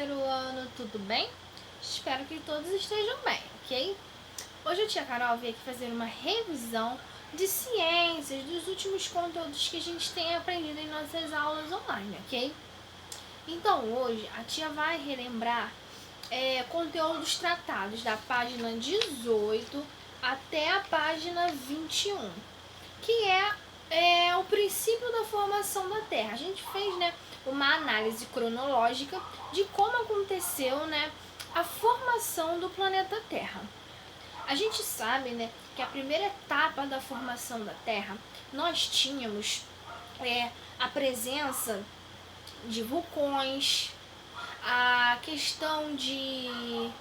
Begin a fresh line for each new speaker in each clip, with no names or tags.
terceiro ano, tudo bem? Espero que todos estejam bem, ok? Hoje a tia Carol veio aqui fazer uma revisão de ciências, dos últimos conteúdos que a gente tem aprendido em nossas aulas online, ok? Então hoje a tia vai relembrar conteúdos tratados da página 18 até a página 21, que é o princípio da formação da Terra. A gente fez, uma análise cronológica de como aconteceu, a formação do planeta Terra. A gente sabe, que a primeira etapa da formação da Terra, nós tínhamos a presença de vulcões, a questão de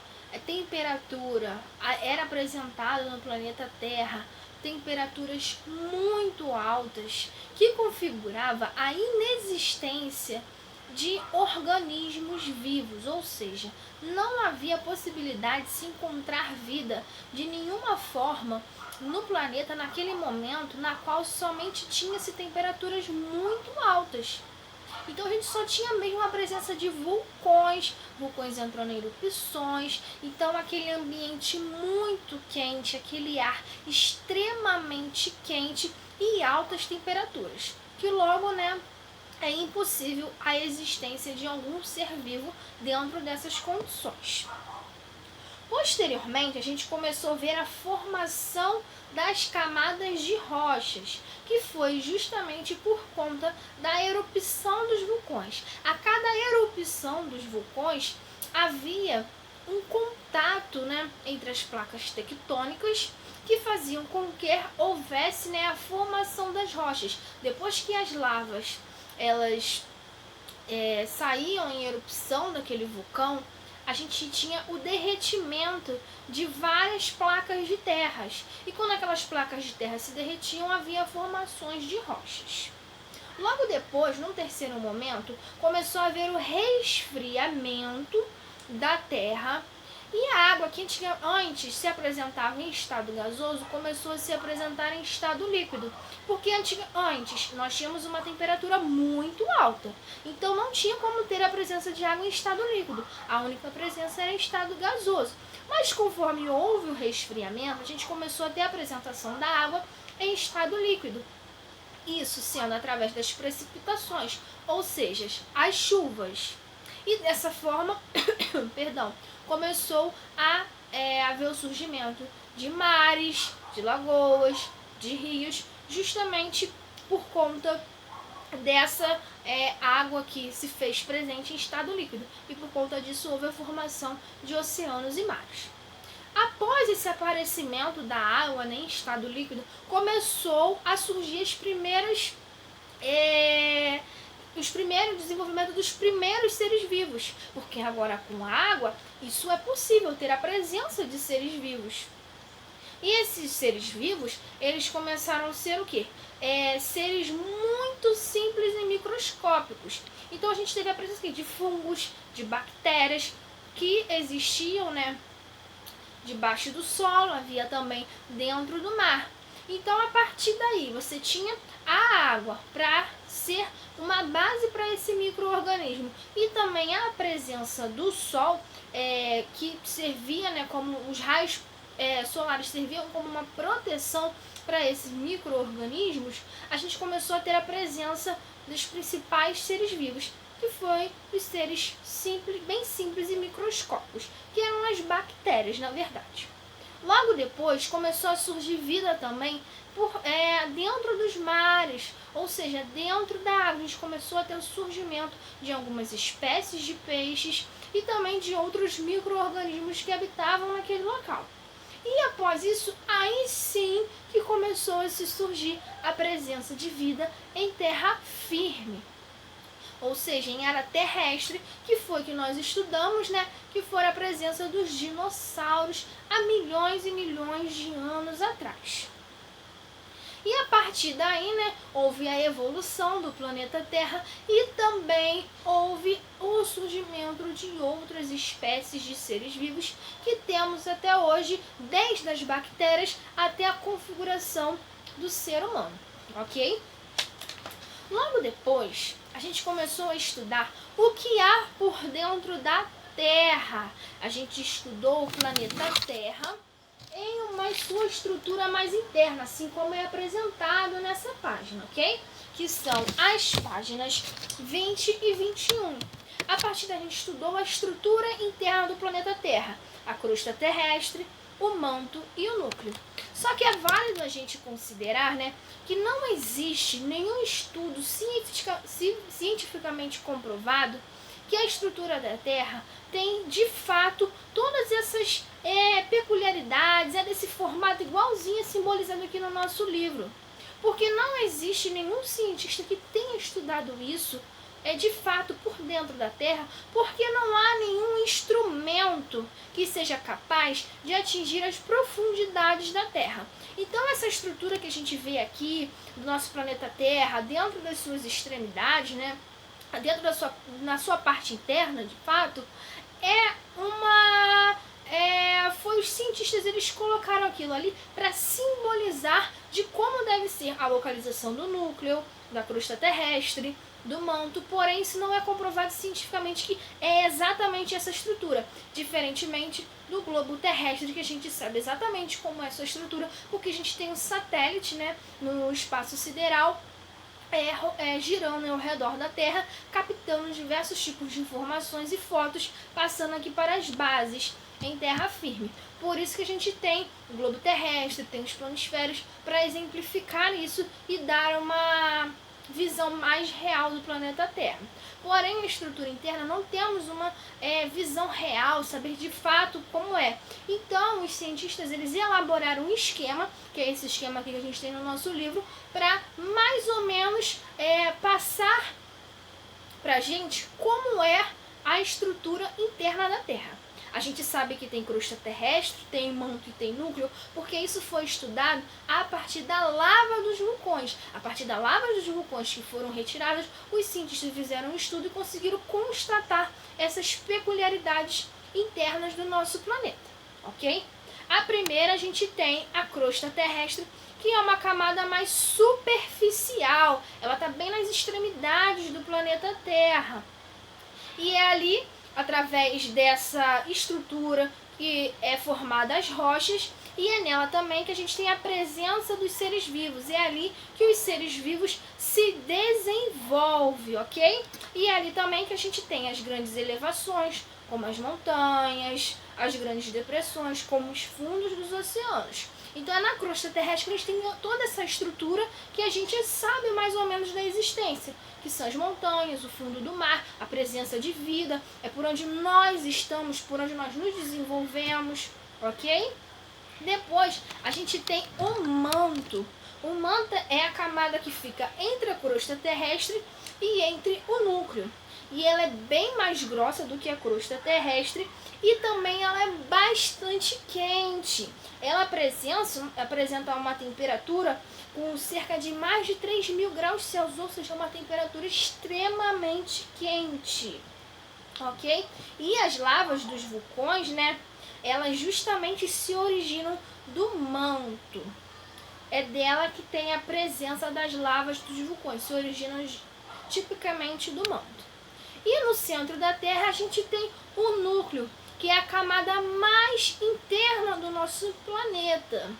temperatura era apresentada no planeta Terra, temperaturas muito altas, que configurava a inexistência de organismos vivos, ou seja, não havia possibilidade de se encontrar vida de nenhuma forma no planeta naquele momento, na qual somente tinha-se temperaturas muito altas. Então a gente só tinha mesmo a presença de vulcões entrando em erupções, então aquele ambiente muito quente, aquele ar extremamente quente e altas temperaturas, que logo, é impossível a existência de algum ser vivo dentro dessas condições. Posteriormente, a gente começou a ver a formação das camadas de rochas, que foi justamente por conta da erupção dos vulcões. A cada erupção dos vulcões havia um contato, entre as placas tectônicas que faziam com que houvesse, a formação das rochas. Depois que as lavas elas saíam em erupção daquele vulcão, a gente tinha o derretimento de várias placas de terras. E quando aquelas placas de terra se derretiam, havia formações de rochas. Logo depois, num terceiro momento, começou a haver o resfriamento da terra, e a água que antes se apresentava em estado gasoso começou a se apresentar em estado líquido, porque antes nós tínhamos uma temperatura muito alta, então não tinha como ter a presença de água em estado líquido, a única presença era em estado gasoso. Mas conforme houve o resfriamento, a gente começou a ter a apresentação da água em estado líquido, isso sendo através das precipitações, ou seja, as chuvas. E dessa forma, começou a haver o surgimento de mares, de lagoas, de rios, justamente por conta dessa água que se fez presente em estado líquido. E por conta disso houve a formação de oceanos e mares. Após esse aparecimento da água em estado líquido, começou a surgir os primeiros desenvolvimento dos primeiros seres vivos, porque agora com água isso é possível, ter a presença de seres vivos. E esses seres vivos, eles começaram a ser o quê? Seres muito simples e microscópicos. Então a gente teve a presença de fungos, de bactérias que existiam, debaixo do solo, havia também dentro do mar. Então, a partir daí, você tinha a água para ser uma base para esse micro-organismo. E também a presença do sol, que servia, como os raios solares serviam como uma proteção para esses micro-organismos, a gente começou a ter a presença dos principais seres vivos, que foi os seres bem simples e microscópicos, que eram as bactérias, na verdade. Logo depois começou a surgir vida também dentro dos mares, ou seja, dentro da água. A gente começou a ter o surgimento de algumas espécies de peixes e também de outros micro-organismos que habitavam naquele local. E após isso, aí sim que começou a se surgir a presença de vida em terra firme, ou seja, em área terrestre, que foi que nós estudamos, que foi a presença dos dinossauros há milhões e milhões de anos atrás. E a partir daí, houve a evolução do planeta Terra e também houve o surgimento de outras espécies de seres vivos que temos até hoje, desde as bactérias até a configuração do ser humano, ok? Logo depois, a gente começou a estudar o que há por dentro da Terra. A gente estudou o planeta Terra em uma sua estrutura mais interna, assim como é apresentado nessa página, ok? Que são as páginas 20 e 21. A partir daí a gente estudou a estrutura interna do planeta Terra, a crosta terrestre, o manto e o núcleo. Só que é válido a gente considerar, né, que não existe nenhum estudo cientificamente comprovado que a estrutura da Terra tem, de fato, todas essas peculiaridades, é desse formato igualzinho simbolizado aqui no nosso livro. Porque não existe nenhum cientista que tenha estudado isso de fato por dentro da Terra, porque não há nenhum instrumento que seja capaz de atingir as profundidades da Terra. Então essa estrutura que a gente vê aqui do nosso planeta Terra, dentro das suas extremidades, né, dentro na sua parte interna, de fato, foi os cientistas, eles colocaram aquilo ali para simbolizar de como deve ser a localização do núcleo, da crosta terrestre, do manto, porém isso não é comprovado cientificamente que é exatamente essa estrutura, diferentemente do globo terrestre, que a gente sabe exatamente como é sua estrutura, porque a gente tem um satélite, né, no espaço sideral, girando ao redor da Terra, captando diversos tipos de informações e fotos, passando aqui para as bases em terra firme. Por isso que a gente tem o globo terrestre, tem os planisférios, para exemplificar isso e dar uma visão mais real do planeta Terra. Porém, na estrutura interna não temos uma visão real, saber de fato como é. Então, os cientistas, eles elaboraram um esquema, que é esse esquema aqui que a gente tem no nosso livro, para mais ou menos passar para a gente como é a estrutura interna da Terra. A gente sabe que tem crosta terrestre, tem manto e tem núcleo, porque isso foi estudado a partir da lava dos vulcões. A partir da lava dos vulcões que foram retiradas, os cientistas fizeram um estudo e conseguiram constatar essas peculiaridades internas do nosso planeta, ok? A primeira, a gente tem a crosta terrestre, que é uma camada mais superficial. Ela está bem nas extremidades do planeta Terra. E é ali, através dessa estrutura que é formada as rochas, e é nela também que a gente tem a presença dos seres vivos. É ali que os seres vivos se desenvolvem, ok? E é ali também que a gente tem as grandes elevações, como as montanhas, as grandes depressões, como os fundos dos oceanos. Então é na crosta terrestre que a gente tem toda essa estrutura que a gente sabe mais ou menos da existência, que são as montanhas, o fundo do mar, a presença de vida, é por onde nós estamos, por onde nós nos desenvolvemos, ok? Depois a gente tem o manto. O manto é a camada que fica entre a crosta terrestre e entre o núcleo. E ela é bem mais grossa do que a crosta terrestre e também ela é bastante quente. Ela apresenta uma temperatura com cerca de mais de 3.000 graus Celsius, ou seja, uma temperatura extremamente quente, ok? E as lavas dos vulcões, né, elas justamente se originam do manto. É dela que tem a presença das lavas dos vulcões, se originam tipicamente do manto. E no centro da Terra a gente tem o núcleo, que é a camada mais interna do nosso planeta.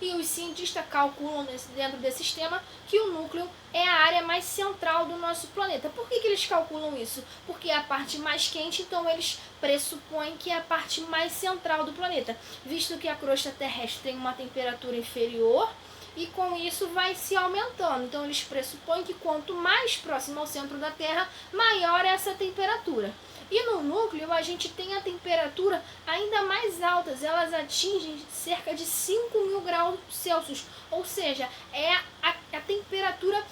E os cientistas calculam dentro desse sistema que o núcleo é a área mais central do nosso planeta. Por que eles calculam isso? Porque é a parte mais quente, então eles pressupõem que é a parte mais central do planeta, visto que a crosta terrestre tem uma temperatura inferior e com isso vai se aumentando. Então eles pressupõem que quanto mais próximo ao centro da Terra, maior é essa temperatura. E no núcleo a gente tem a temperatura ainda mais altas, elas atingem cerca de 5.000 graus Celsius, ou seja, é a temperatura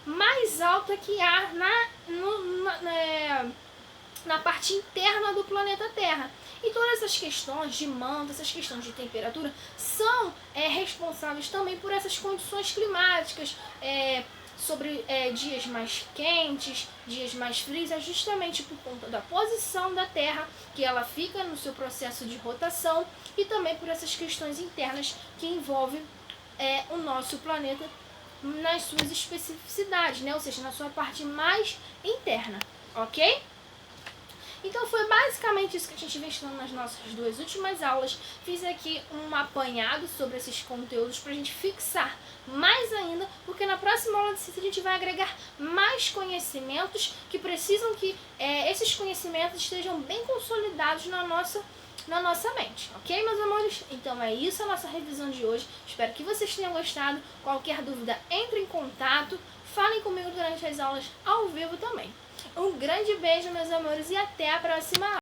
mais alta que há na parte interna do planeta Terra. E todas essas questões de manto, essas questões de temperatura, são responsáveis também por essas condições climáticas, sobre dias mais quentes, dias mais frios, é justamente por conta da posição da Terra, que ela fica no seu processo de rotação, e também por essas questões internas que envolvem o nosso planeta nas suas especificidades, né? Ou seja, na sua parte mais interna, ok? Então foi basicamente isso que a gente vem estudando nas nossas duas últimas aulas. Fiz aqui um apanhado sobre esses conteúdos para a gente fixar mais ainda, porque na próxima aula de ciência a gente vai agregar mais conhecimentos que precisam que esses conhecimentos estejam bem consolidados na nossa mente, ok, meus amores? Então é isso a nossa revisão de hoje. Espero que vocês tenham gostado. Qualquer dúvida, entre em contato. Falem comigo durante as aulas ao vivo também. Um grande beijo, meus amores, e até a próxima aula.